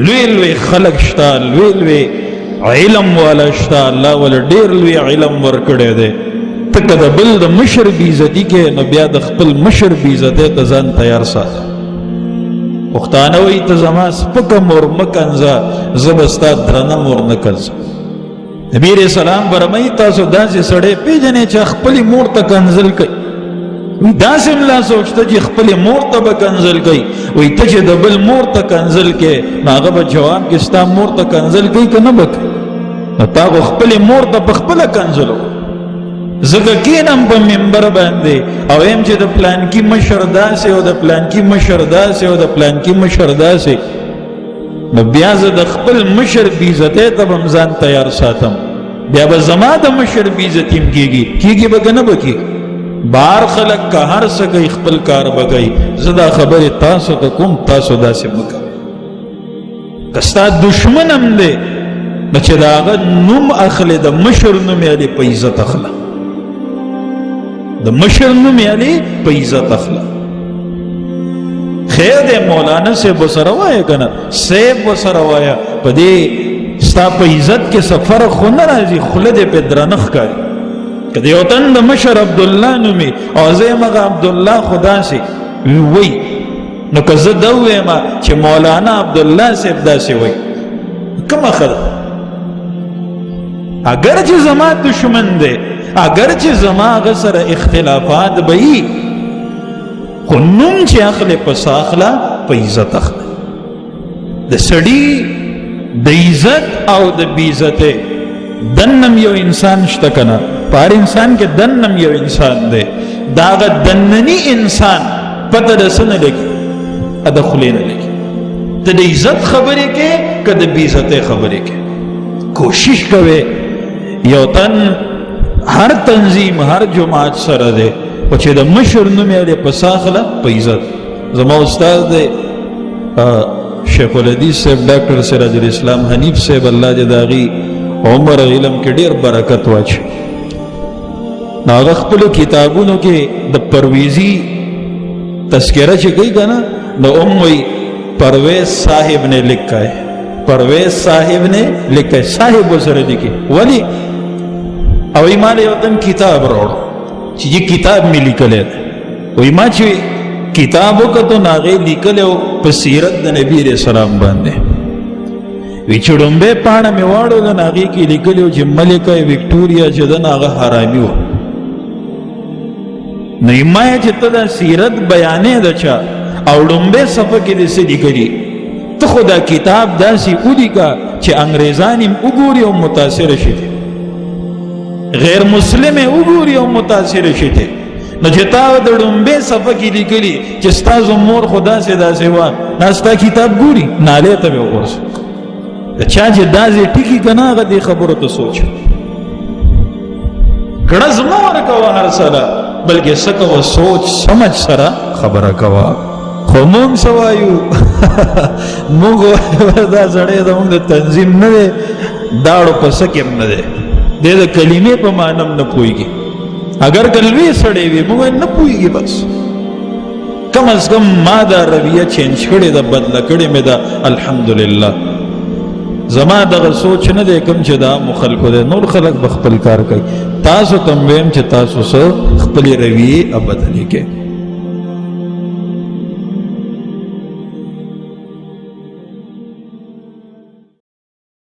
لوی لوی خلق شتا، لوی لوی علم والا شتا، الله ول ډیر لوی علم ورکړی دی. ته که د بل د مشر بې عزتي کې نو بیا د خپل مشر بې عزتۍ ته ځان تیار ساته. پښتانه وایي ته زما سپکه مور مه کنځه، زه به ستا درنه مور نه کنځم. نبي علیه السلام فرمایي تاسو داسې سړی پېژنئ چې خپلې مور ته کنځل کوي. وی داسې ملا سوچته چې خپلې مور ته به کنځل کوي. وی ته چې د بل مور ته کنځل کوې نو هغه به جواب کې ستا مور ته کنځل کوي که نه به کوي؟ نو تا خو خپلې مور ته په خپله کنځل وکړه. زکه کینم په منبر باندې او ایم چې د پلانکی مشر داسې او د پلانکی مشر داسې او د پلانکی مشر داسې، نو بیا زه د خپل مشر بې عزتۍ ته به ځان تیار ساتم. بیا به زما د مشر بې عزتي م کېږي به که نه به کېږي؟ بار خلک که هر څه کوي خپل کار به کوي. زه دا خبرې تاسو ته کوم، تاسو داسې مه کوئ. که ستا دشمن هم دی نو چې د هغه نوم اخلې د مشر نوم یې په عزت اخله، د مشر نوم یې په عزت اخله. خیر دی مولانا صاحب سره وایه که نه، صاحب سره وایه، په دې ستا په عزت کې څه فرق خو نه راځي، خوله دې پې درنه ښکاري. که د یو تن د مشر عبدالله نومي او زه یم هغه عبدالله خو داسې وی، نو که زه ده ووایم چې مولانا عبدالله صاحب داسې وی، کومه ښه ده؟ اگر چې زما دشمن دی، اگر چې زما هغه سره اختلافات به وي، خو نوم چې اخلې په څه اخله؟ په عزت اخله. د سړي د عزت او د بې عزتۍ دنم یو انسان شته که نه؟ په هر انسان کې دنم یو انسان دی. د هغه دنني انسان پته د څه نه لګي؟ د خولې نه لګي. ته د عزت خبرې کې که د بې عزتۍ خبرې کې؟ کوشش کوې یو تن هر تنظیم هر جماعت سره دی او چې د مشر نوم یې په څه اخله؟ په عزت. زما استاد دی شیخ الحدیث صاحب ډاکټر سراج الاسلام حنیف صاحب، الله دې د هغې عمر علم کې ډېر برکت واچوي. نو هغه خپلو کتابونو کې د پرویزي تذکره چې کوي که نه، نو وایي پرویز صاحب نے لکھا ہے، پرویز صاحب نے لکھا ہے، صاحب ورسره لیکي. ولې؟ او ما له یو تن کتاب راوړو چې یہ کتاب مې لیکلی دی. وایي ما چې کتاب وکتو نو هغې لیکلی و په سیرت د نبي علیه السلام باندې. وی چې ډومبۍ پاڼه مې واړوله نو هغې کې لیکلي و چې ملکه وکټوریا چې ده نو هغه حرامي وه. نو ما یې چې ته دا سیرت بیانې د چا او ډومبۍ صفحه کې دې څه لیکلي، ته خو دا کتاب داسې ولیکه چې انګریزان یې وګوري او متاثره شي، غیر مسلم یې وګوري او متاثره شي. نو چې تا د ډومبۍ صفحه کې لیکلي چې ستاسو مور خو داسې داسې وه، دا ستا کتاب ګوري نالۍ ته به وغورځي. د چا چې داسې ټکي که نه هغه دې خبرو ته سوچ. ګړز مه ورکوه هر سره، بلکې څه کوه سوچ سمج سره خبره کوه. خو موږ څه وایو؟ موږ وایو دا سړی زموږ د تنظیم نه دی، داړو په څه کې هم نه دی، دی د کلمې په معنی هم نه پوهېږي. اگر که لوی سړی وي موږ نه پوهېږي. بس کم از کم ما دا رویه چینج کړې ده، بدله کړې مې ده، الحمدلله. زما دغه سوچ نه دی کوم چې دا عامو خلکو دی، نور خلک به خپل کار کوي. تاسو ته هم ویم چې تاسو څه خپلې رویې بدلې کړئ.